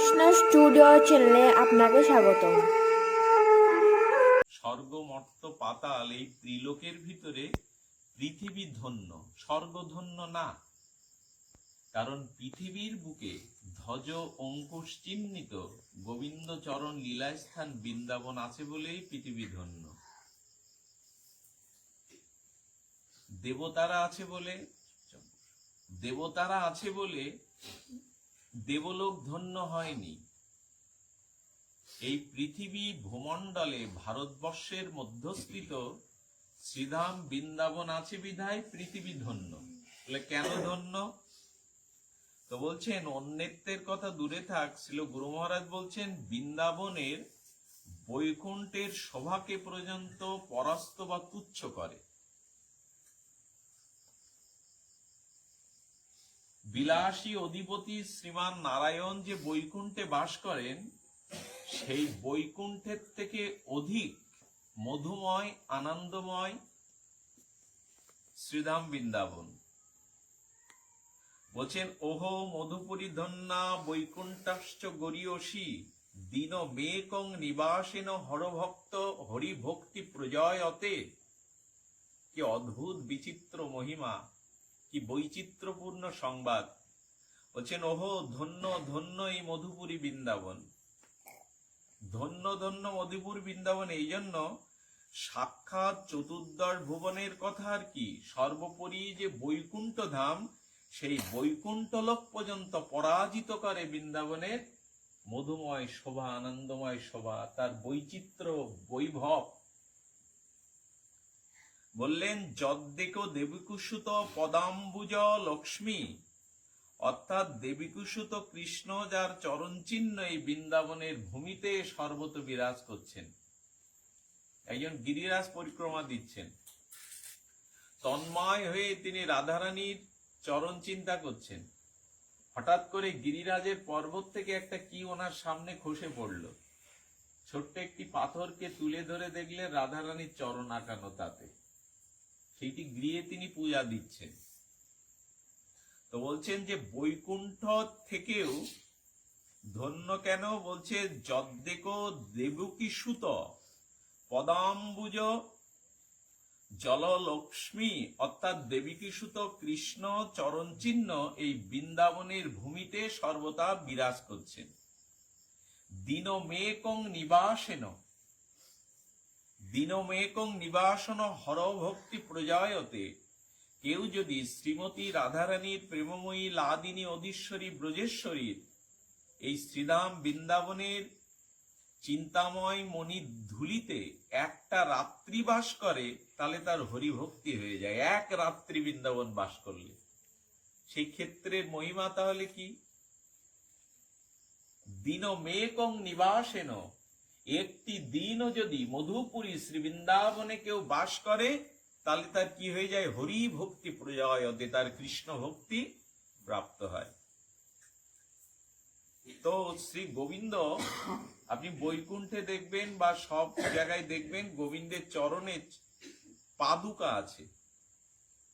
Krishna studio চ্যানেলে আপনাকে স্বাগতম। স্বর্গ মর্ত পাতাল এই ত্রিলোকের ভিতরে পৃথিবী ধন্য, স্বর্গ ধন্য না। কারণ পৃথিবীর বুকে ধ্বজ অঙ্কুশ চিহ্নিত গোবিন্দ চরণ লীলাস্থান বৃন্দাবন আছে বলেই পৃথিবী ধন্য। দেবতারা আছে বলে দেবলোক ধন্য হয়নি। এই পৃথিবী ভূমণ্ডলে ভারতবর্ষের মধ্যস্থিত শ্রীধাম বৃন্দাবন আছে বিধায় পৃথিবী ধন্য। কেন ধন্য? তো বলছেন অন্যত্বের কথা দূরে থাক, শ্রীল গুরু মহারাজ বলছেন বৃন্দাবনের বৈকুণ্ঠের শোভাকে পর্যন্ত পরাস্ত বা তুচ্ছ করে। বিলাসী অধিপতি শ্রীমান নারায়ণ যে বৈকুণ্ঠে বাস করেন, সেই বৈকুণ্ঠের থেকে অধিক মধুময় আনন্দময় শ্রীধাম বৃন্দাবন। বলছেন ওহো মধুপুরী ধন্যা বৈকুণ্ঠাশ্চ গরীয়সী দীন মেকং নিবাসেন হরভক্ত হরিভক্তি প্রজয়তে। কি অদ্ভুত বিচিত্র মহিমা, কি বৈচিত্র্যপূর্ণ সংবাদ। বলছেন ওহো ধন্য ধন্য এই মধুপুরী বৃন্দাবন। ধন্য ধন্য মধুপুর বৃন্দাবন এই জন্য, সাক্ষাৎ চতুর্দশ ভুবনের কথা আর কি, সর্বোপরি যে বৈকুণ্ঠ ধাম, সেই বৈকুণ্ঠ লোক পর্যন্ত পরাজিত করে বৃন্দাবনের মধুময় শোভা, আনন্দময় শোভা, তার বৈচিত্র্য বৈভব। বললেন যদ্দেক দেবীকুসুত পদাম্বুজ লক্ষ্মী, অর্থাৎ দেবীকুসুত কৃষ্ণ যার চরণ চিহ্ন এই বৃন্দাবনের ভূমিতে সর্বত বিরাজ করছেন। একজন গিরিরাজ পরিক্রমা দিচ্ছেন, তন্ময় হয়ে তিনি রাধারানীর চরণ চিন্তা করছেন। হঠাৎ করে গিরিরাজের পর্বত থেকে একটা কি ওনার সামনে খসে পড়ল। ছোট্ট একটি পাথরকে তুলে ধরে দেখলেন রাধারানীর চরণ আঁকানো, তাতে সেইটি গৃহে তিনি পূজা দিচ্ছেন। তো বলছেন যে বৈকুণ্ঠ থেকেও ধন্য কেন? বলছে যদ্দেক দেবকী সুত পদাম্বুজ জললক্ষ্মী, অর্থাৎ দেবকী সুত কৃষ্ণ চরণ চিহ্ন এই বৃন্দাবনের ভূমিতে সর্বদা বিরাজ করছেন। দীনমেকং নিবাসেন, দীনমেকং নিবাসন হরভক্তি প্রজয়তে। কেউ যদি শ্রীমতী রাধারানীর প্রেমময়ী লাদিনী অধীশ্বরী ব্রজেশ্বরীর এই শ্রীধাম বৃন্দাবনের চিন্তাময় মণির ধুলিতে একটা রাত্রি বাস করে, তাহলে তার হরিভক্তি হয়ে যায়। এক রাত্রি বৃন্দাবন বাস করলে সেই ক্ষেত্রের মহিমা তাহলে কি? দীনমেকং নিবাসেন, একটি দিনও যদি মধুপুরী শ্রী বৃন্দাবনে কেউ বাস করে, তাহলে তার কি হয়ে যায়? হরি ভক্তি প্রজয়তে, তার কৃষ্ণ ভক্তি প্রাপ্ত হয়। তো শ্রী গোবিন্দ আপনি বৈকুণ্ঠে দেখবেন বা সব জায়গায় দেখবেন গোবিন্দের চরণে পাদুকা আছে।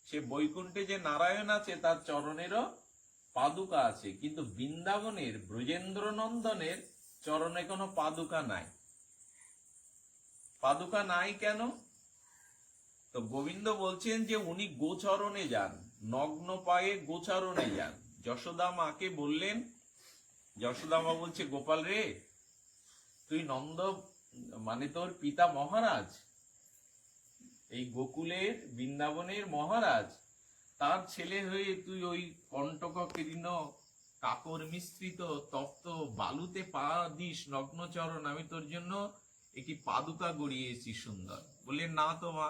সে বৈকুণ্ঠে যে নারায়ণ আছে তার চরণেরও পাদুকা আছে, কিন্তু বৃন্দাবনের ব্রজেন্দ্র নন্দনের চরণে কোনো পাদুকা নাই। পাদুকা নাই কেন? তো গোবিন্দ বলছেন যে উনি গোচরণে যান, নগ্ন পায়ে গোচরণে যান। যশোদা মাকে বললেন, যশোদা মা বলছে গোপাল রে, তুই নন্দ মানে তোর পিতা মহারাজ, এই গোকুলের বৃন্দাবনের মহারাজ, তার ছেলে হয়ে তুই ওই কণ্টক কীর্ণ কাকর মিশ্রিত তপ্ত বালুতে পা দিস নগ্নচরণ, আমি তোর জন্য একটি পাদুকা গড়িয়েছি সুন্দর। বলে না তো মা,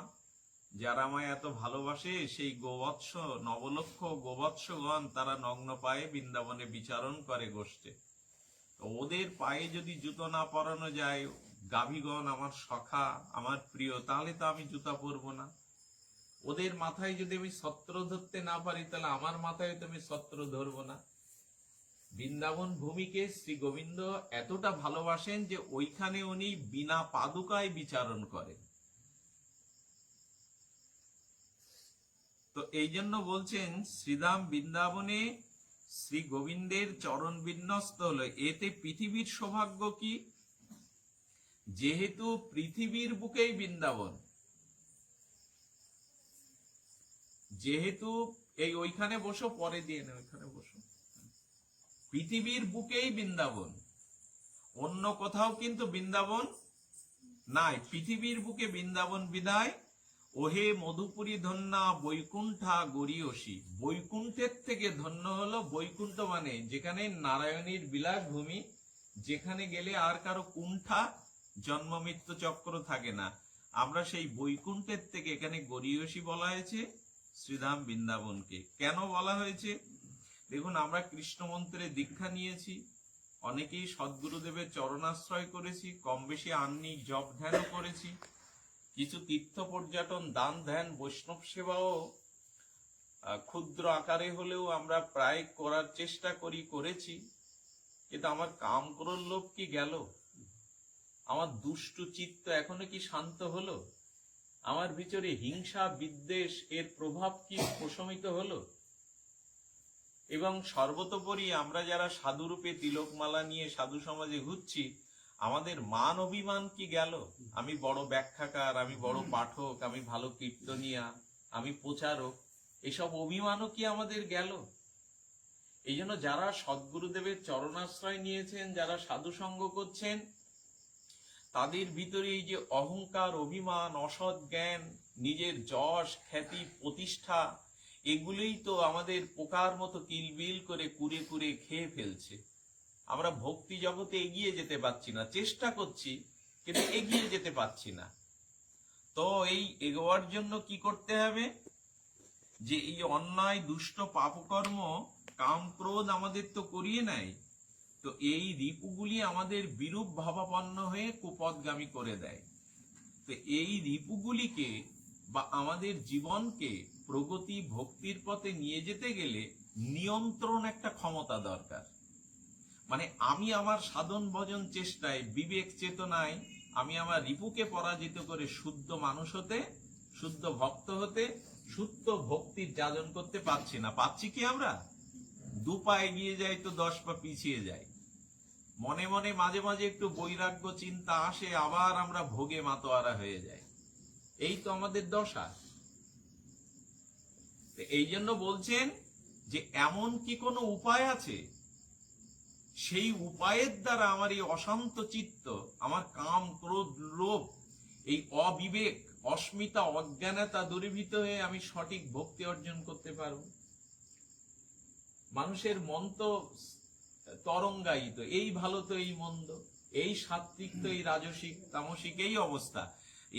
যারা আমায় এত ভালোবাসে সেই গোবৎস নবলক্ষ গোবৎসগণ তারা নগ্ন পায়ে বৃন্দাবনে বিচারণ করে গোষ্ঠে, ওদের পায়ে যদি জুতো না পরানো যায়, গাভীগণ আমার সখা আমার প্রিয়, তাহলে তো আমি জুতা পরবো না। ওদের মাথায় যদি আমি ছত্র ধরতে না পারি, তাহলে আমার মাথায় তো আমি ছত্র ধরবো না। বৃন্দাবন ভূমিকে শ্রী গোবিন্দ এতটা ভালোবাসেন যে ওইখানে উনি বিনা পাদুকায় বিচারণ করেন। তো এই জন্য বলছেন শ্রীধাম বৃন্দাবনে শ্রী গোবিন্দের চরণ বিন্যস্ত হলো। এতে পৃথিবীর সৌভাগ্য কি? যেহেতু পৃথিবীর বুকেই বৃন্দাবন, যেহেতু এই ওইখানে বসো, পরে দিয়ে নে, ওইখানে বসো। পৃথিবীর বুকেই বৃন্দাবন, অন্য কোথাও কিন্তু বৃন্দাবন নাই। পৃথিবীর বুকে বৃন্দাবন বিদায় ওহে মধুপুরী ধন্যা বৈকুণ্ঠা গরিয়সী। বৈকুণ্ঠের থেকে ধন্য হলো, বৈকুণ্ঠ মানে যেখানে নারায়ণীর বিলাস ভূমি, যেখানে গেলে আর কারো কুণ্ঠা জন্ম মৃত্যু চক্র থাকে না। আমরা সেই বৈকুণ্ঠের থেকে এখানে গরিয়সী বলা হয়েছে শ্রীধাম বৃন্দাবনকে। কেন বলা হয়েছে? দেখুন, আমরা কৃষ্ণ মন্ত্রে দীক্ষা নিয়েছি, অনেকেই সদ্গুরুদেবের চরণাশ্রয় করেছি, কম বেশি আহ্নিক জপ ধ্যানও করেছি, কিছু তীর্থ পর্যটন, দান ধ্যান, বৈষ্ণব সেবাও ক্ষুদ্র আকারে হলেও আমরা প্রায় করার চেষ্টা করেছি। কিন্তু আমার কাম ক্রোধ লোভ কি গেল? আমার দুষ্টু চিত্ত এখনো কি শান্ত হলো? আমার ভিতরে হিংসা বিদ্বেষ এর প্রভাব কি প্রশমিত হলো? এবং সর্বতোপরি আমরা যারা সাধুরূপে তিলকমালা নিয়ে সাধু সমাজে ঘুরছি, আমাদের মান অভিমান কি গেল? আমি বড় ব্যাখ্যাকার, আমি বড় পাঠক, আমি ভালো কীর্তনিয়া, আমি প্রচারক, এসব অভিমানও কি আমাদের গেল? এই জন্য যারা সদ্গুরুদেবের চরণাশ্রয় নিয়েছেন, যারা সাধু সঙ্গ করছেন, তাদের ভিতরে এই যে অহংকার, অভিমান, অসৎ জ্ঞান, নিজের যশ খ্যাতি প্রতিষ্ঠা, এগুলোই তো আমাদের পোকার মতো কিলবিল করে কুরে কুরে খেয়ে ফেলছে। আমরা ভক্তি জগতে এগিয়ে যেতে পারছি না, চেষ্টা করছি কিন্তু এগিয়ে যেতে পারছি না। তো এই এগোয়ার জন্য কি করতে হবে? যে এই অন্যায় দুষ্ট পাপকর্ম কাম ক্রোধ আমাদের তো করিয়ে নেয়, তো এই রিপুগুলি আমাদের বিরূপ ভাবাপন্ন হয়ে কুপথগামী করে দেয়। তো এই রিপুগুলিকে বা আমাদের জীবনকে প্রগতি ভক্তির পথে নিয়ে যেতে গেলে নিয়ন্ত্রণ একটা ক্ষমতা দরকার। মানে আমি আমার সাধন ভজন চেষ্টায় বিবেক চেতনায় আমি আমার রিপুকে পরাজিত করে শুদ্ধ মানুষ হতে, শুদ্ধ ভক্ত হতে, শুদ্ধ ভক্তির যাজন করতে পারছি না। পাচ্ছি কি? আমরা 2 পা এগিয়ে যাই তো 10 পা পিছিয়ে যাই। মনে মনে মাঝে মাঝে একটু বৈরাগ্য চিন্তা আসে, আবার আমরা ভোগে মাতোয়ারা হয়ে যাই। এই তো আমাদের দশা। এই জন্য বলছেন যে এমন কি কোনো উপায় আছে, সেই উপায়ের দ্বারা আমার এই অশান্ত চিত্ত, আমার কাম ক্রোধ লোভ, এই অবিবেক অস্মিতা অজ্ঞানতা দূরীভূত হয়ে আমি সঠিক ভক্তি অর্জন করতে পারব। মানুষের মন তো তরঙ্গায়িত, এই ভালো তো এই মন্দ, এই সাত্বিক তো এই রাজসিক তামসিক, এই অবস্থা।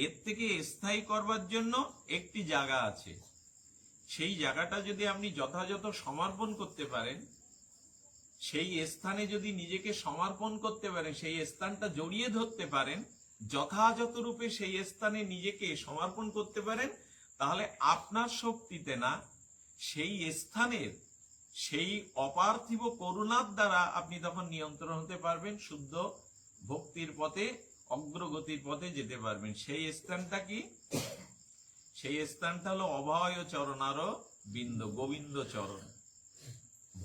এর থেকে স্থায়ী করবার জন্য একটি জায়গা আছে। সেই জায়গাটা যদি আপনি যথাযথ সমর্পণ করতে পারেন, সেই স্থানে যদি নিজেকে সমর্পণ করতে পারেন, সেই স্থানটা জড়িয়ে ধরতে পারেন, যথাযথ রূপে সেই স্থানে নিজেকে সমর্পণ করতে পারেন, তাহলে আপনার শক্তিতে না, সেই স্থানের সেই অপার্থিব করুণার দ্বারা আপনি তখন নিয়ন্ত্রণ হতে পারবেন, শুদ্ধ ভক্তির পথে অগ্রগতির পথে যেতে পারবেন। সেই স্থানটা কি? সেই স্থানটা হলো অভয় চরণারো বিন্দ, গোবিন্দ চরণ,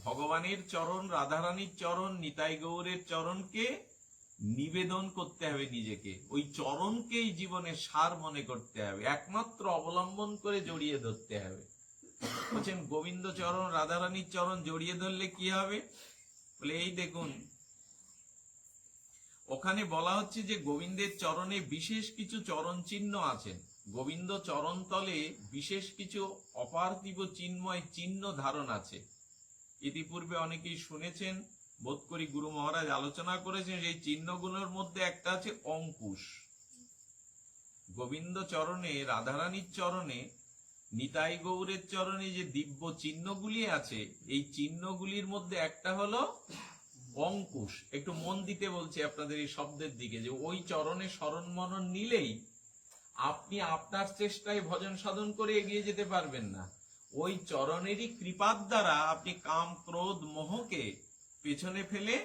ভগবানের চরণ, রাধারানীর চরণ, নিতাই গৌরের চরণকে নিবেদন করতে হবে নিজেকে। ওই চরণকেই জীবনের সার মনে করতে হবে, একমাত্র অবলম্বন করে জড়িয়ে ধরতে হবে। বলছেন গোবিন্দ চরণ, রাধারানীর চরণ জড়িয়ে ধরলে কি হবে? বলে এই দেখুন, ওখানে বলা হচ্ছে যে গোবিন্দের চরণে বিশেষ কিছু চরণ চিহ্ন আছেন। গোবিন্দ চরণ তলে বিশেষ কিছু অপার্থিব চিন্ময় চিহ্ন ধারণ আছে। ইতিপূর্বে অনেকেই শুনেছেন, বোধ করি গুরু মহারাজ আলোচনা করেছেন, সেই চিহ্নগুলোর মধ্যে একটা আছে অঙ্কুশ। গোবিন্দ চরণে, রাধারানীর চরণে, নিতাই গৌরের চরণে যে দিব্য চিহ্নগুলি আছে, এই চিহ্নগুলির মধ্যে একটা হলো অঙ্কুশ। একটু মন দিতে বলছি আপনাদের এই শব্দের দিকে, যে ওই চরণে শরণ মনন নিলেই আপনি আপনার চেষ্টায় ভজন সাধন করে এগিয়ে যেতে পারবেন না। ওই চরণেরই কৃপার দ্বারা আপনি কাম ক্রোধ মোহকে পেছনে ফেলে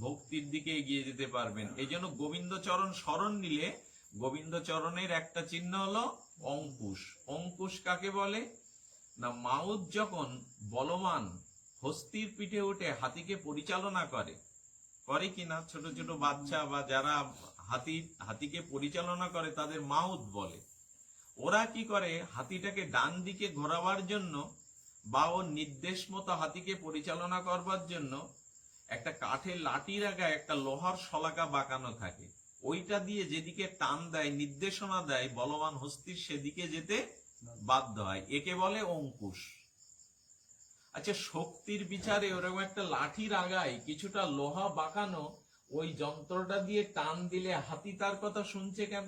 ভক্তির দিকে এগিয়ে যেতে পারবেন। এই জন্য গোবিন্দ চরণ শরণ নিলে গোবিন্দ চরণের একটা চিহ্ন হলো অঙ্কুশ। অঙ্কুশ কাকে বলে না, মাউথ যখন বলবান হস্তির পিঠে উঠে হাতিকে পরিচালনা করে করে কিনা, ছোট ছোট বাচ্চা বা যারা হাতিকে পরিচালনা করে তাদের মাউত বলে। ওরা কি করে, হাতিটাকে ডান দিকে ঘোরাবার জন্য বা ওর নির্দেশ মতো হাতিকে পরিচালনা করবার জন্য একটা কাঠের লাঠির আগায় একটা লোহার শলাকা বাঁকানো থাকে, ওইটা দিয়ে যেদিকে টান দেয়, নির্দেশনা দেয়, বলবান হস্তির সেদিকে যেতে বাধ্য হয়। একে বলে অঙ্কুশ। আচ্ছা, শক্তির বিচারে ওরকম একটা লাঠির আগায় কিছুটা লোহা বাঁকানো ওই যন্ত্রটা দিয়ে টান দিলে হাতি তার কথা শুনছে কেন?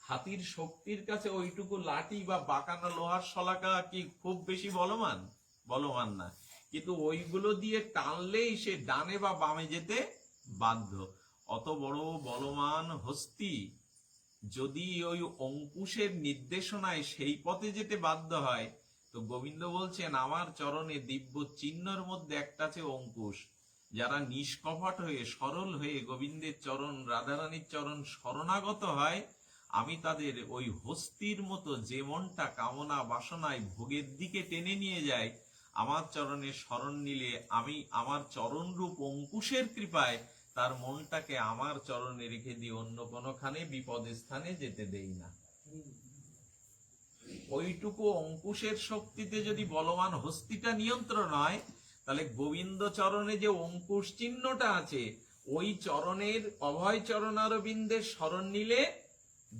হাতির শক্তির কাছে ওইটুকু লাঠি বা বাঁকানো লোহার শলাকা কি খুব বেশি বলবান? বলবান না, কিন্তু ওইগুলো দিয়ে টানলেই সে ডানে বা বামে যেতে বাধ্য। অত বড় বলবান হস্তি যদি ওই অঙ্কুশের নির্দেশনায় সেই পথে যেতে বাধ্য হয়, তো গোবিন্দ বলছেন আমার চরণে দিব্য চিহ্নর মধ্যে একটা আছে অঙ্কুশ। যারা নিষ্কপট হয়ে সরল হয়ে গোবিন্দের চরণ, রাধারানীর চরণ শরণাগত হয়, আমি তাদের ওই হস্তির মতো যে মনটা কামনা বাসনায় ভোগের দিকে টেনে নিয়ে যায়, আমার চরণে শরণ নিলে আমি আমার চরণ রূপ অঙ্কুশের কৃপায় তার মনটাকে আমার চরণে রেখে দিয়ে অন্য কোনোখানে বিপদের স্থানে যেতে দেই না। ওইটুকু অঙ্কুশের শক্তিতে যদি বলবান হস্তিটা নিয়ন্ত্রণ হয়, তাহলে গোবিন্দ চরণে যে অঙ্কুশ চিহ্নটা আছে, ওই চরণের অভয় চরণারবিন্দের শরণ নিলে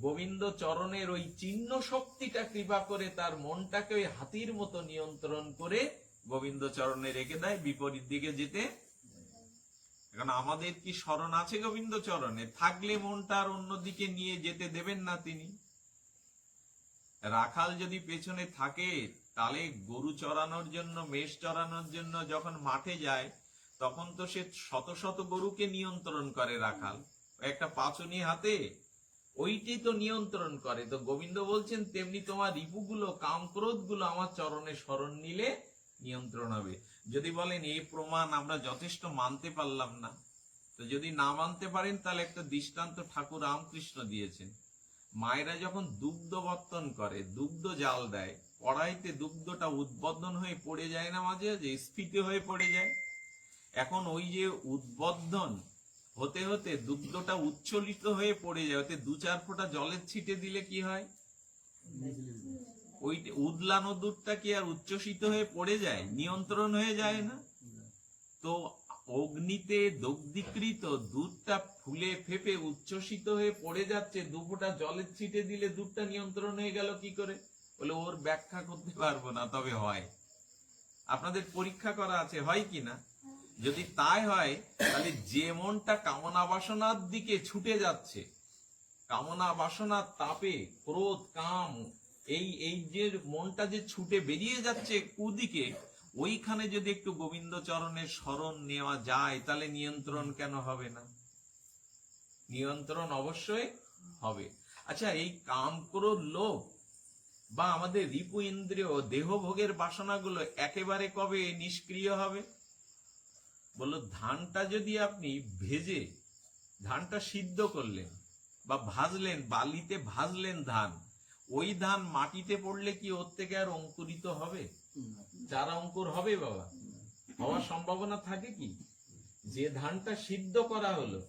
গোবিন্দ চরণের ওই চিহ্ন শক্তিটা কৃপা করে তার মনটাকে ওই হাতির মতো নিয়ন্ত্রণ করে গোবিন্দ চরণে রেখে দেয়, বিপরীত দিকে যেতে। এখন আমাদের কি শরণ আছে গোবিন্দ চরণে? থাকলে মনটা আর অন্যদিকে নিয়ে যেতে দেবেন না তিনি। রাখাল যদি পেছনে থাকে, তাহলে গরু চড়ানোর জন্য, মেষ চড়ানোর জন্য যখন মাঠে যায়, তখন তো সে শত শত গরুকে নিয়ন্ত্রণ করে রাখাল, একটা পাচনি হাতে, ওইটাই তো নিয়ন্ত্রণ করে। তো গোবিন্দ বলছেন তেমনি তোমার রিপুগুলো, কাম ক্রোধ গুলো আমার চরণে শরণ নিলে নিয়ন্ত্রণ হবে। যদি বলেন এই প্রমাণ আমরা যথেষ্ট মানতে পারলাম না, তো যদি না মানতে পারেন তাহলে একটা দৃষ্টান্ত ঠাকুর রামকৃষ্ণ দিয়েছেন। মায়েরা যখন দুগ্ধ বর্তন করে, দুগ্ধ জাল দেয়, কড়াইতে দুগ্ধটা উদ্বোধন হয়ে পড়ে যায় না, মাঝে মাঝে স্ফীত হয়ে পড়ে যায়। এখন ওই যে উদ্বোধন হতে হতে দুগ্ধটা উচ্ছলিত হয়ে পড়ে যায়, ওতে 2-4 ফোঁটা জলের ছিটে দিলে কি হয়? ওই উদলানো দুধটা কি আর উচ্ছ্বসিত হয়ে পড়ে যায়? নিয়ন্ত্রণ হয়ে যায় না? তো অগ্নিতে দগ্ধীকৃত দুধটা ফুলে ফেপে উচ্ছ্বসিত হয়ে পড়ে যাচ্ছে, 2 ফোঁটা জলের ছিটে দিলে দুধটা নিয়ন্ত্রণ হয়ে গেল কি করে? বলে ওর ব্যাখ্যা করতে পারবো না, তবে হয়। আপনাদের পরীক্ষা করা আছে, হয় কিনা? যদি তাই হয়, তাহলে যে মনটা কামনা বাসনার দিকে ছুটে যাচ্ছে, কামনা বাসনার তাপে ক্রোধ কাম, এই যে মনটা যে ছুটে বেরিয়ে যাচ্ছে কুদিকে, ওইখানে যদি একটু গোবিন্দ চরণের শরণ নেওয়া যায়, তাহলে নিয়ন্ত্রণ কেন হবে না? নিয়ন্ত্রণ অবশ্যই হবে। আচ্ছা, এই কাম ক্রোধ লোভ বা আমাদের রিপু ইন্দ্রিয় দেহ ভোগের বাসনাগুলো একেবারে কবে নিষ্ক্রিয় হবে? বললো, ধানটা যদি আপনি ভেজে, ধানটা সিদ্ধ করলেন বা ভাজলেন, বালিতে ভাজলেন ধান, ওই ধান মাটিতে পড়লে কি ওর থেকে আর অঙ্কুরিত হবে? চারা অঙ্কুর হবে বাবা? হওয়ার সম্ভাবনা থাকে কি? যে ধানটা সিদ্ধ করা হলো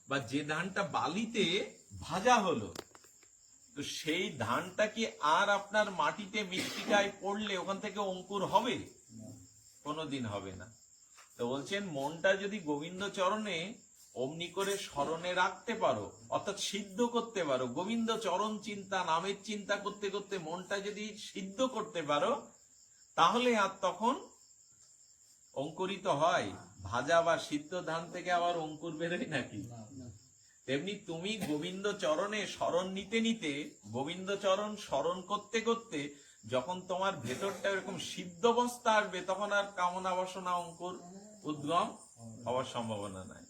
বা যে ধানটা বালিতে ভাজা হলো, তো সেই ধানটা কি আর আপনার মাটিতে মৃত্তিকায় পড়লে ওখান থেকে অঙ্কুর হবে? কোনোদিন হবে না। তো বলছেন মনটা যদি গোবিন্দ চরণে অমনি করে স্মরণে রাখতে পারো, অর্থাৎ সিদ্ধ করতে পারো, গোবিন্দ চরণ চিন্তা, নামের চিন্তা করতে করতে মনটা যদি সিদ্ধ করতে পারো, তাহলে আর তখন অঙ্কুরিত হয়। ভাজা বা সিদ্ধ ধান থেকে আবার অঙ্কুর বেরোয় নাকি? তেমনি তুমি গোবিন্দ চরণে শরণ নিতে নিতে, গোবিন্দ চরণ স্মরণ করতে করতে যখন তোমার ভেতরটা এরকম সিদ্ধ অবস্থা আসবে, তখন আর কামনা বাসনা অঙ্কুর উদ্গম হওয়ার সম্ভাবনা নাই।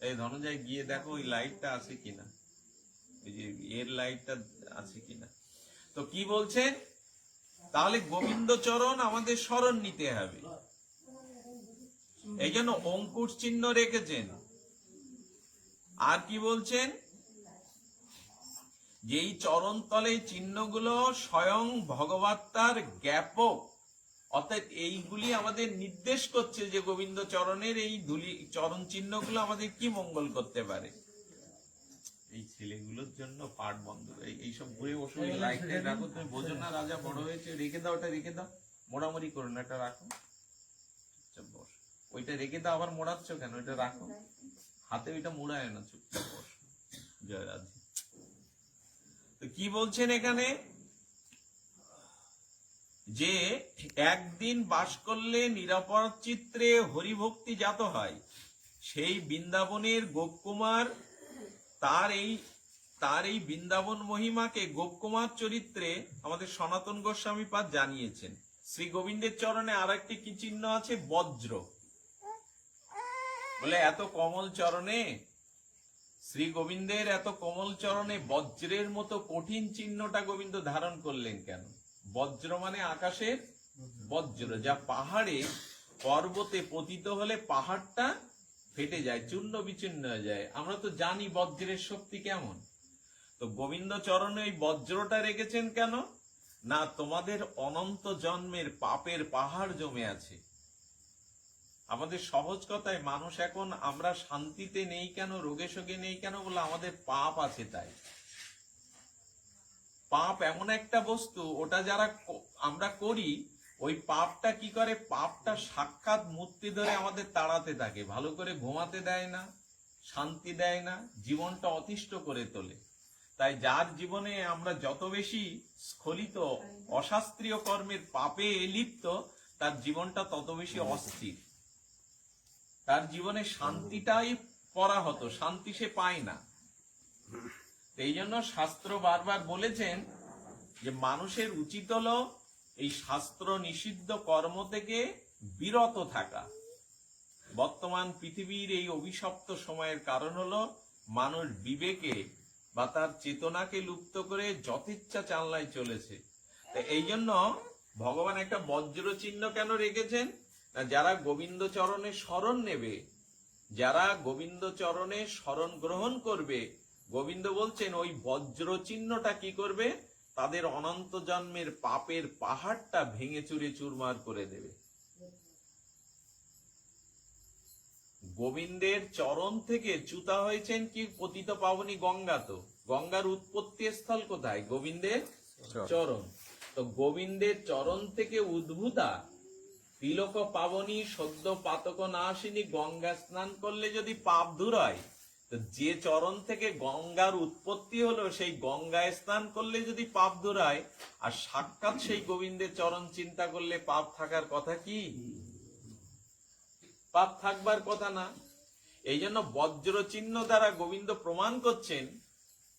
এই ধনঞ্জয় গিয়ে দেখো ওই লাইটটা আছে কিনা, এই যে এর লাইটটা আছে কিনা। তো কি বলছেন? তাহলে গোবিন্দ চরণ আমাদের স্মরণ নিতে হবে, এই জন্য অঙ্কুশ চিহ্ন রেখেছেন। আর কি বলছেন? যেই চরণ তলে চিহ্নগুলো স্বয়ং ভগবত্তার জ্ঞাপক, অর্থাৎ এইগুলি আমাদের নির্দেশ করছে যে গোবিন্দ চরণের এই ধুলি চরণ চিহ্নগুলো আমাদের কি মঙ্গল করতে পারে। এই ছেলেগুলোর জন্য পাঠ বন্ধ, এইসব ঘুরে বসে লাইটটা রাখো, তুমি বোঝো না রাজা বড় হয়েছে, রেখে দাও, ওটা রেখে দাও, মোড়ামুড়ি করো না, এটা রাখো, চুপচাপ বস। ওইটা রেখে দাও, আবার মোড়াচ্ছ কেন, ওইটা রাখো, হাতে ওইটা মোড়ায় না, চুপচাপ বস। জয় রাধে। তো কি বলছেন এখানে, যে একদিন বাস করলে নিরাপদ চিত্রে হরিভক্তি জাত হয়, সেই বৃন্দাবনের গোপকুমার তার এই বৃন্দাবন মহিমাকে গোপকুমার চরিত্রে আমাদের সনাতন গোস্বামী পাদ জানিয়েছেন। শ্রী গোবিন্দের চরণে আর একটি কি চিহ্ন আছে, বজ্র। বলে এত কমল চরণে, শ্রী গোবিন্দের এত কমল চরণে বজ্রের মতো কঠিন চিহ্নটা গোবিন্দ ধারণ করলেন কেন? বজ্র মানে আকাশের বজ্র, যা পাহাড়ে পর্বতে পতিত হলে পাহাড়টা ফেটে যায়, চূর্ণ বিচূর্ণ হয়ে যায়। আমরা তো জানি বজ্রের শক্তি কেমন। তো গোবিন্দ চরণে এই বজ্রটা রেখেছেন কেন? না, তোমাদের অনন্ত জন্মের পাপের পাহাড় জমে আছে। আমাদের সহজ কথায়, মানুষ এখন আমরা শান্তিতে নেই কেন, রোগে শোগে নেই কেন, বলে আমাদের পাপ আছে তাই। পাপ এমন একটা বস্তু, ওটা যারা আমরা করি, ওই পাপটা কি করে, পাপটা সাক্ষাৎ মূর্তি ধরে আমাদের তাড়াতে থাকে, ভালো করে ঘুমাতে দেয় না, শান্তি দেয় না, জীবনটা অতিষ্ঠ করে তোলে। তাই যার জীবনে আমরা যত বেশি স্খলিত অশাস্ত্রীয় কর্মের পাপে লিপ্ত, তার জীবনটা তত বেশি অস্থির, তার জীবনে শান্তিটাই পরাহত, শান্তি সে পায় না। এই জন্য শাস্ত্র বারবার বলেছেন যে মানুষের উচিত হলো এই শাস্ত্র নিষিদ্ধ কর্ম থেকে বিরত থাকা। বর্তমান পৃথিবীর এই অভিশপ্ত সময়ের কারণ হলো মানুষ বিবেকে বা তার চেতনাকে লুপ্ত করে যথেচ্ছা চালনায় চলেছে। এই জন্য ভগবান একটা বজ্র চিহ্ন কেন রেখেছেন? না, যারা গোবিন্দ চরণে শরণ নেবে, যারা গোবিন্দ চরণে শরণ গ্রহণ করবে, গোবিন্দ বলছেন ওই বজ্র চিহ্নটা কি করবে, তাদের অনন্ত জন্মের পাপের পাহাড়টা ভেঙে চুরে চুরমার করে দেবে। গোবিন্দের চরণ থেকে চ্যুতা হয়েছেন কি পতিত পাবনী গঙ্গা। তো গঙ্গার উৎপত্তি স্থল কোথায়? গোবিন্দের চরণ। তো গোবিন্দের চরণ থেকে উদ্ভূতা তিলক পাবনী সদ্য পাতক নাশিনী গঙ্গা স্নান করলে যদি পাপ দূর হয়, তো যে চরণ থেকে গঙ্গার উৎপত্তি হলো, সেই গঙ্গায় স্নান করলে যদি পাপ দূর হয়, আর সাক্ষাৎ সেই গোবিন্দের চরণ চিন্তা করলে পাপ থাকার কথা কি? পাপ থাকবার কথা না। এই জন্য বজ্র চিহ্ন দ্বারা গোবিন্দ প্রমাণ করছেন,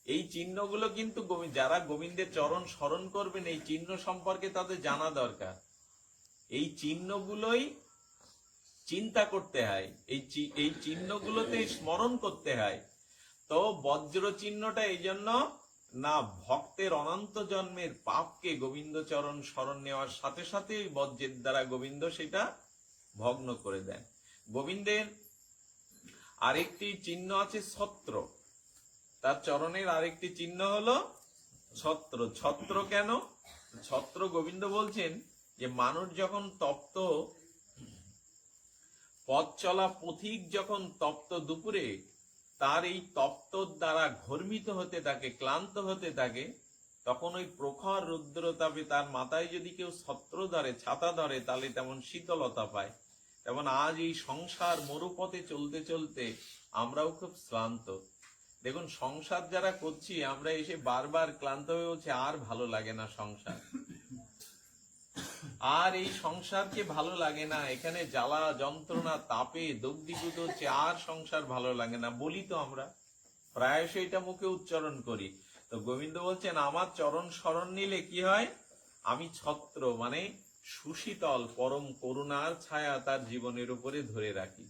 এই চিহ্নগুলো কিন্তু যারা গোবিন্দের চরণ স্মরণ করবেন, এই চিহ্ন সম্পর্কে তাদের জানা দরকার। এই চিহ্নগুলোই চিন্তা করতে হয়, এই চিহ্নগুলোতে স্মরণ করতে হয়। তো বজ্র চিহ্নটা এই জন্য না, ভক্তের অনন্ত জন্মের পাপকে গোবিন্দ চরণ স্মরণ নেওয়ার সাথে সাথে বজ্রের দ্বারা গোবিন্দ সেটা ভগ্ন করে দেন। গোবিন্দের আরেকটি চিহ্ন আছে ছত্র, তার চরণের আরেকটি চিহ্ন হলো ছত্র। ছত্র কেন? ছত্র গোবিন্দ বলছেন যে মানুষ যখন তপ্ত, পথ চলা পথিক যখন তপ্ত দুপুরে তার এই তপ্ত দ্বারা ঘর্মিত হতে থাকে, ক্লান্ত হতে থাকে, তখন ওই প্রখর রুদ্রতাপে তার মাথায় যদি কেউ ছত্র ধরে, ছাতা ধরে, তাহলে তেমন শীতলতা পায়। তেমন আজ এই সংসার মরুপথে চলতে চলতে আমরাও খুব ক্লান্ত। দেখুন, সংসার যারা করছি আমরা এসে বারবার ক্লান্ত হয়ে হচ্ছে, আর ভালো লাগে না সংসার, আর এই সংসারকে ভালো লাগে না, এখানে জ্বালা যন্ত্রণা তাপে দগ্ধীভূত হচ্ছে, আর সংসার ভালো লাগে না বলি তো আমরা প্রায়শই এটা মুখে উচ্চারণ করি। তো গোবিন্দ বলছেন আমার চরণ শরণ নিলে কি হয়, আমি ছত্র মানে সুশীতল পরম করুণার ছায়া তার জীবনের উপরে ধরে রাখি।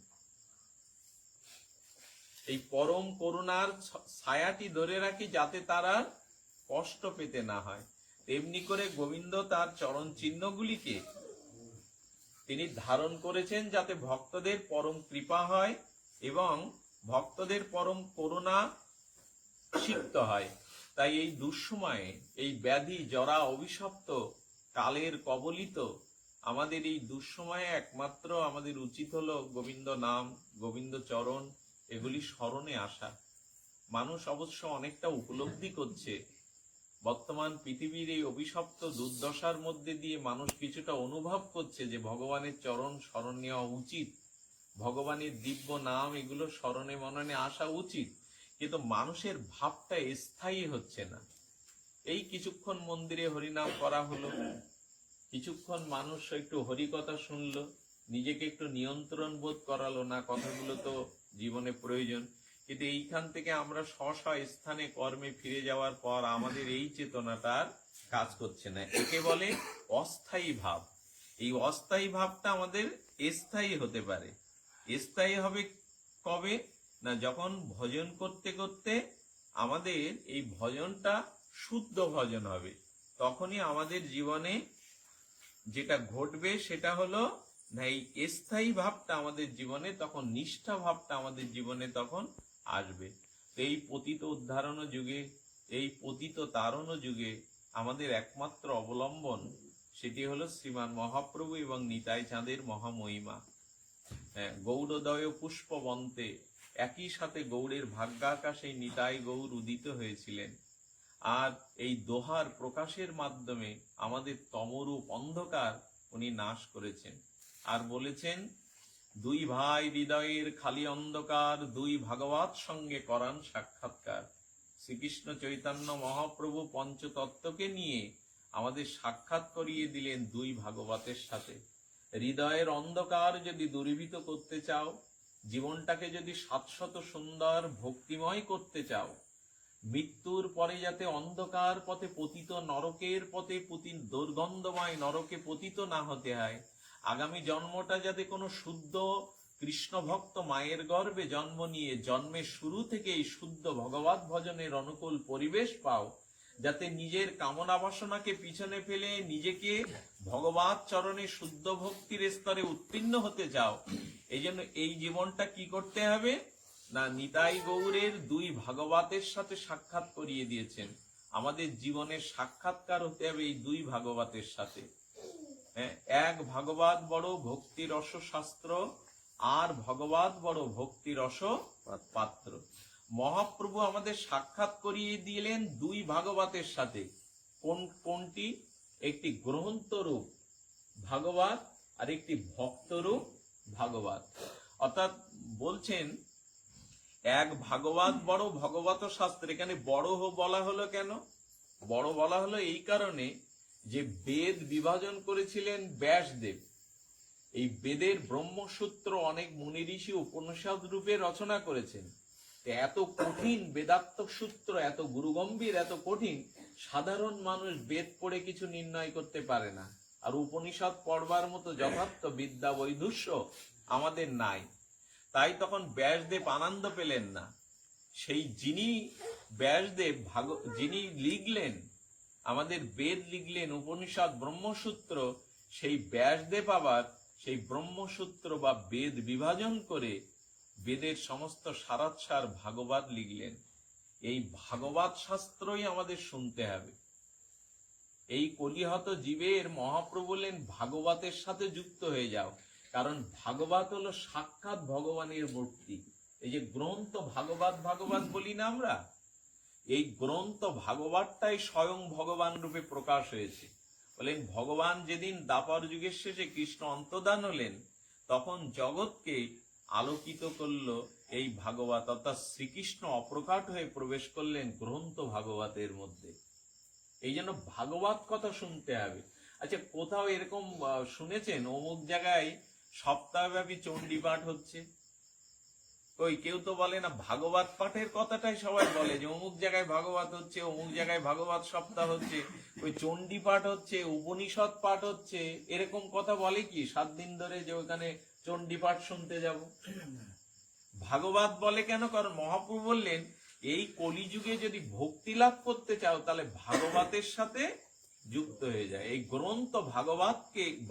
এই পরম করুণার ছায়াটি ধরে রাখি যাতে তারা কষ্ট পেতে না হয়। তেমনি করে গোবিন্দ তার চরণ চিহ্নগুলিকে তিনি ধারণ করেছেন যাতে ভক্তদের পরম কৃপা হয় এবং ভক্তদের পরম করুণা সিক্ত হয়। তাই এই দুঃসময়ে, এই ব্যাধি জরা অভিশপ্ত কালের কবলিত আমাদের এই দুঃসময়ে একমাত্র আমাদের উচিত হলো গোবিন্দ নাম, গোবিন্দ চরণ এগুলি স্মরণে আসা। মানুষ অবশ্য অনেকটা উপলব্ধি করছে, বর্তমান পৃথিবীর এই অভিশপ্ত দুর্দশার মধ্যে দিয়ে মানুষ কিছুটা অনুভব করছে যে ভগবানের চরণ স্মরণ নেওয়া উচিত, ভগবানের দিব্য নাম এগুলো স্মরণে মননে আসা উচিত, কিন্তু মানুষের ভাবটা স্থায়ী হচ্ছে না। এই কিছুক্ষণ মন্দিরে হরিনাম করা হলো, কিছুক্ষণ মানুষ একটু হরিকথা শুনলো, নিজেকে একটু নিয়ন্ত্রণ বোধ করালো, না কথাগুলো তো জীবনে প্রয়োজন, কিন্তু এইখান থেকে আমরা স্ব স্থানে কর্মে ফিরে যাওয়ার পর আমাদের এই চেতনাটা আর কাজ করছে না। একে বলে অস্থায়ী ভাব। এই অস্থায়ী ভাবটা আমাদের স্থায়ী হতে পারে। স্থায়ী হবে কবে? না যখন ভজন করতে করতে আমাদের এই ভজনটা শুদ্ধ ভজন হবে, তখনই আমাদের জীবনে যেটা ঘটবে সেটা হলো না এই স্থায়ী ভাবটা আমাদের জীবনে, তখন নিষ্ঠা ভাবটা আমাদের জীবনে তখন আসবে। তো এই পতিত উদ্ধারণ যুগে, এই পতিত তারণ যুগে আমাদের একমাত্র অবলম্বন সেটি হলো শ্রীমান মহাপ্রভু এবং নিতাই চাঁদের মহামহিমা। গৌড়োদয় পুষ্পবন্তে একই সাথে গৌড়ের ভাগ্যাকাশে নিতাই গৌর উদিত হয়েছিলেন, আর এই দোহার প্রকাশের মাধ্যমে আমাদের তমরূপ অন্ধকার উনি নাশ করেছেন। আর বলেছেন, দুই ভাই হৃদয়ের খালি অন্ধকার, দুই ভাগবত সঙ্গে করান সাক্ষাৎকার। শ্রীকৃষ্ণ চৈতন্য মহাপ্রভু পঞ্চতত্ত্বকে নিয়ে আমাদের সাক্ষাৎ করিয়ে দিলেন দুই ভাগবতের সাথে। হৃদয়ের অন্ধকার যদি দূরীভূত করতে চাও, জীবনটাকে যদি শাশ্বত সুন্দর ভক্তিময় করতে চাও, মৃত্যুর পরে যাতে অন্ধকার পথে পতিত নরকের পথে দুর্গন্ধময় নরকে পতিত না হতে হয়, আগামী জন্মটা যাতে কোনো শুদ্ধ কৃষ্ণ ভক্ত মায়ের গর্ভে জন্ম নিয়ে জন্মের শুরু থেকেই শুদ্ধ ভগবত ভজনের অনুকূল পরিবেশ পাও, যাতে নিজের কামনা বাসনাকে পিছনে ফেলে নিজেকে ভগবত চরণে শুদ্ধ ভক্তির স্তরে উত্তীর্ণ হতে চাও, এই জন্য এই জীবনটা কি করতে হবে না নিতাই গৌরের দুই ভাগবতের সাথে সাক্ষাৎ করিয়ে দিয়েছেন। আমাদের জীবনের সাক্ষাৎকার হতে হবে এই দুই ভাগবতের সাথে। এক ভাগবত বড় ভক্তি রস শাস্ত্র, আর ভগবত বড় ভক্তি রস পাত্র। মহাপ্রভু আমাদের সাক্ষাৎ করিয়ে দিলেন দুই ভাগবতের সাথে। কোনটি? একটি গ্রন্থরূপ ভাগবত আর একটি ভক্তরূপ ভাগবত। অর্থাৎ বলছেন এক ভাগবত বড় ভগবত শাস্ত্র। এখানে বড় বলা হলো কেন? বড় বলা হলো এই কারণে যে বেদ বিভাজন করেছিলেন ব্যাসদেব। এই বেদের ব্রহ্মসূত্র অনেক মুনি ঋষি উপনিষদ রূপে রচনা করেছেন। এত কঠিন বেদাত্মক সূত্র, এত গুরুগম্ভীর, এত কঠিন, সাধারণ মানুষ বেদ পড়ে কিছু নির্ণয় করতে পারে না। আর উপনিষদ পড়বার মতো যথার্থ বিদ্যা বৈদুষ্য আমাদের নাই। তাই তখন ব্যাসদেব আনন্দ পেলেন না। সেই যিনি ব্যাসদেব যিনি লিখলেন, আমাদের বেদ লিখলেন, উপনিষদ ব্রহ্মসূত্র, সেই ব্যাসদেব আবার সেই ব্রহ্মসূত্র বা বেদ বিভাজন করে বেদের সমস্ত সারাৎসার ভাগবত লিখলেন। এই ভাগবত শাস্ত্রই আমাদের শুনতে হবে। এই কলিহত জীবের মহাপ্রভু বললেন ভাগবতের সাথে যুক্ত হয়ে যাও, কারণ ভাগবত হলো সাক্ষাৎ ভগবানের মূর্তি। এই যে গ্রন্থ ভাগবত ভাগবত বলি না আমরা, এই গ্রন্থ ভাগবতটাই স্বয়ং ভগবান রূপে প্রকাশ হয়েছে। বলেন ভগবান যেদিন দ্বাপর যুগের শেষে কৃষ্ণ অন্তর্ধান হলেন, তখন জগৎকে আলোকিত করলো এই ভাগবত, অর্থাৎ শ্রীকৃষ্ণ অপ্রকাট হয়ে প্রবেশ করলেন গ্রন্থ ভাগবতের মধ্যে। এই জন্য ভাগবত কথা শুনতে হবে। আচ্ছা, কোথাও এরকম শুনেছেন অমুক জায়গায় সপ্তাহব্যাপী চণ্ডী পাঠ হচ্ছে? ওই কেউ তো বলে না। ভাগবত পাঠের কথাটাই সবাই বলে যে অমুক জায়গায় ভাগবত হচ্ছে, অমুক জায়গায় ভাগবত সপ্তাহ হচ্ছে, ওই চণ্ডী পাঠ হচ্ছে, উপনিষদ পাঠ হচ্ছে, এরকম কথা বলে কি 7 দিন ধরে যে ওখানে চণ্ডী পাঠ শুনতে যাব? ভাগবত বলে কেন? কারণ মহাপ্রভু বললেন এই কলিযুগে যদি ভক্তি লাভ করতে চাও তাহলে ভাগবতের সাথে যুক্ত হয়ে যায়। এই গ্রন্থ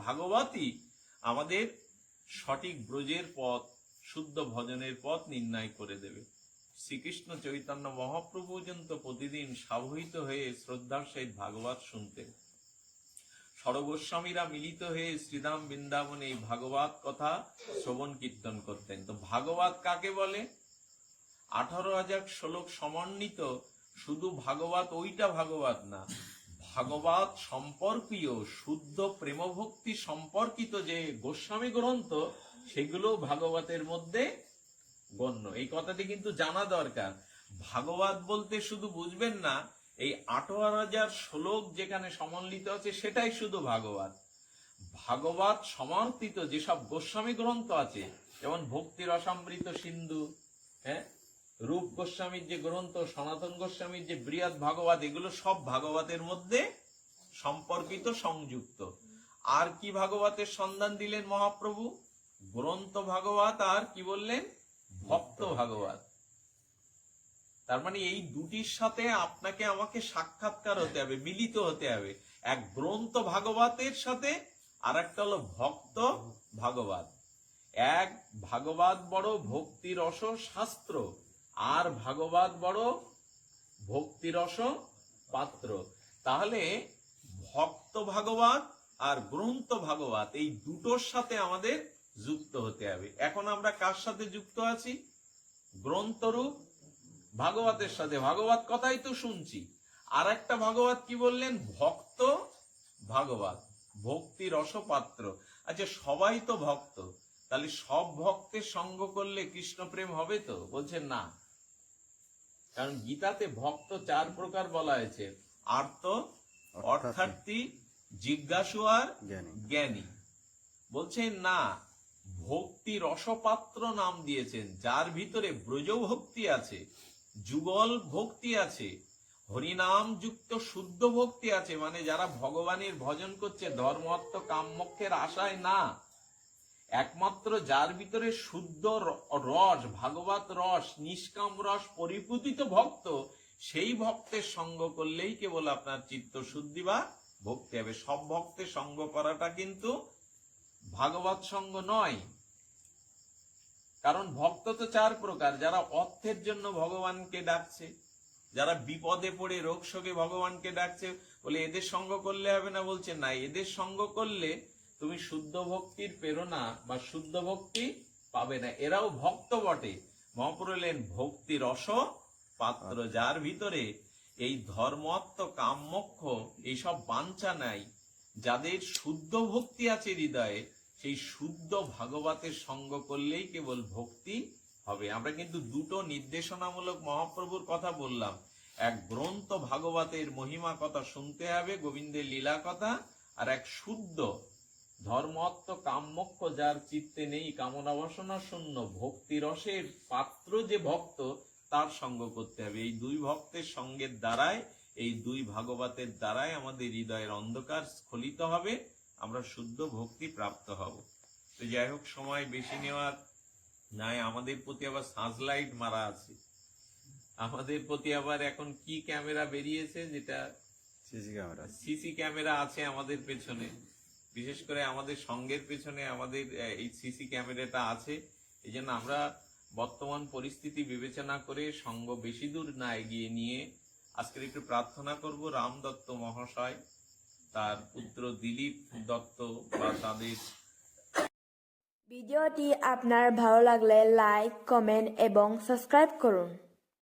ভাগবতই আমাদের সঠিক ব্রজের পথ, শুদ্ধ ভজনের পথ নির্ণয় করে দেবে। শ্রীকৃষ্ণ চৈতন্য মহাপ্রভু পর্যন্ত প্রতিদিন সাবহিত হয়ে শ্রদ্ধার সহিত ভাগবত শুনতেন। সরগোস্বামীরা মিলিত হয়ে শ্রীধাম বৃন্দাবনে এই ভাগবত কথা শ্রবণ কীর্তন করতেন। তো ভাগবত কাকে বলে? 18,000 শ্লোক সমন্বিত শুধু ভাগবত ওইটা ভাগবত না, ভাগবত সম্পর্কীয় শুদ্ধ প্রেমভক্তি সম্পর্কিত যে গোস্বামী গ্রন্থ সেগুলো ভাগবতের মধ্যে গণ্য। এই কথাটি কিন্তু জানা দরকার। ভাগবত বলতে শুধু বুঝবেন না এই 18,000 শ্লোক যেখানে সমন্বিত আছে সেটাই শুধু ভাগবত। ভাগবত সমর্থিত যেসব গোস্বামী গ্রন্থ আছে, যেমন ভক্তি রসামৃত সিন্ধু, রূপ গোস্বামীর যে গ্রন্থ, সনাতন গোস্বামীর যে বৃহৎ ভাগবত, এগুলো সব ভাগবতের মধ্যে সম্পর্কিত, সংযুক্ত। আর কি ভাগবতের সন্ধান দিলেন মহাপ্রভু? গ্রন্থ ভাগবত আর কি বললেন? ভক্ত ভাগবত। তার মানে এই দুটির সাথে আপনাকে আমাকে সাক্ষাৎকার হতে হবে, মিলিত হতে হবে। এক গ্রন্থ ভাগবতের সাথে আর একটা হলো ভক্ত ভাগবত। এক ভাগবত বড় ভক্তিরস শাস্ত্র, আর ভাগবত বড় ভক্তিরস পাত্র। তাহলে ভক্ত ভাগবত আর গ্রন্থ ভাগবত এই দুটোর সাথে আমাদের যুক্ত হতে হবে। এখন আমরা কার সাথে যুক্ত আছি? গ্রন্থরূপ ভাগবতের সাথে। ভাগবত কথাই তো শুনছি। আর একটা ভাগবত কি বললেন? ভক্ত ভাগবত, ভক্তি রসপাত্র। আচ্ছা, সবাই তো ভক্ত, তাহলে সব ভক্তের সঙ্গ করলে কৃষ্ণ প্রেম হবে তো? বলছেন না, কারণ গীতাতে ভক্ত 4 প্রকার বলা হয়েছে: আর্ত, অর্থার্থী, জিজ্ঞাসু আর জ্ঞানী। বলছেন না, ভক্তি রসপাত্র নাম দিয়েছেন যার ভিতরে ব্রজ ভক্তি আছে, যুগল ভক্তি আছে, হরিনাম যুক্ত শুদ্ধ ভক্তি আছে। মানে যারা ভগবানের ভজন করছে ধর্ম অর্থ কাম মোক্ষের আশায় না, একমাত্র যার ভিতরে শুদ্ধ রস, ভাগবত রস, নিষ্কাম রস পরিপূতিত ভক্ত, সেই ভক্তের সঙ্গ করলেই কেবল আপনার চিত্ত শুদ্ধি বা ভক্তি হবে। সব ভক্তের সঙ্গ করাটা কিন্তু ভাগবত সঙ্গ নয়। কারণ ভক্ত তো 4 প্রকার: যারা অর্থের জন্য ভগবানকে ডাকছে, যারা বিপদে পড়ে রোগ শোকে ভগবানকে ডাকছে, বলে এদের সঙ্গ করলে হবে না। বলছে না, এদের সঙ্গ করলে তুমি শুদ্ধ ভক্তির প্রেরণা বা শুদ্ধ ভক্তি পাবে না। এরাও ভক্ত বটে। মহাপ্রভু বললেন ভক্তি রস পাত্র, যার ভিতরে এই ধর্মত্ব কাম মোক্ষ এইসব বাঞ্ছা নাই, যাদের শুদ্ধ ভক্তি আছে হৃদয়ে, সেই শুদ্ধ ভাগবতের সঙ্গ করলেই কেবল ভক্তি হবে। আমরা কিন্তু দুটো নির্দেশনামূলক মহাপ্রভুর কথা বললাম। এক গ্রন্থ ভাগবতের মহিমা কথা শুনতে হবে, গোবিন্দের লীলা কথা, আর এক শুদ্ধ ধর্মত্ব কাম মোক্ষ যার চিত্তে নেই, কামনা বাসনা শূন্য, ভক্তি রসের পাত্র যে ভক্ত, তার সঙ্গ করতে হবে। এই দুই ভক্তের সঙ্গের দ্বারাই, এই দুই ভাগবতের দ্বারাই আমাদের হৃদয়ের অন্ধকার স্খলিত হবে, আমরা শুদ্ধ ভক্তি প্রাপ্ত হব। তো যাই হোক, সময় বেশি নেওয়ার নাই। আমাদের প্রতি আবার সার্চলাইট মারা আছে, আমাদের প্রতি আবার এখন কি ক্যামেরা বেরিয়েছে, যেটা সিসি ক্যামেরা আছে আমাদের পেছনে, বিশেষ করে আমাদের সঙ্গের পেছনে আমাদের এই সিসি ক্যামেরাটা আছে। এই জন্য আমরা বর্তমান পরিস্থিতি বিবেচনা করে সঙ্গ বেশি দূর না এগিয়ে নিয়ে আজকের একটু প্রার্থনা করব রাম দত্ত মহাশয়, তার পুত্র দিলীপ দত্ত বা তাদের। ভিডিওটি আপনার ভালো লাগলে লাইক, কমেন্ট এবং সাবস্ক্রাইব করুন।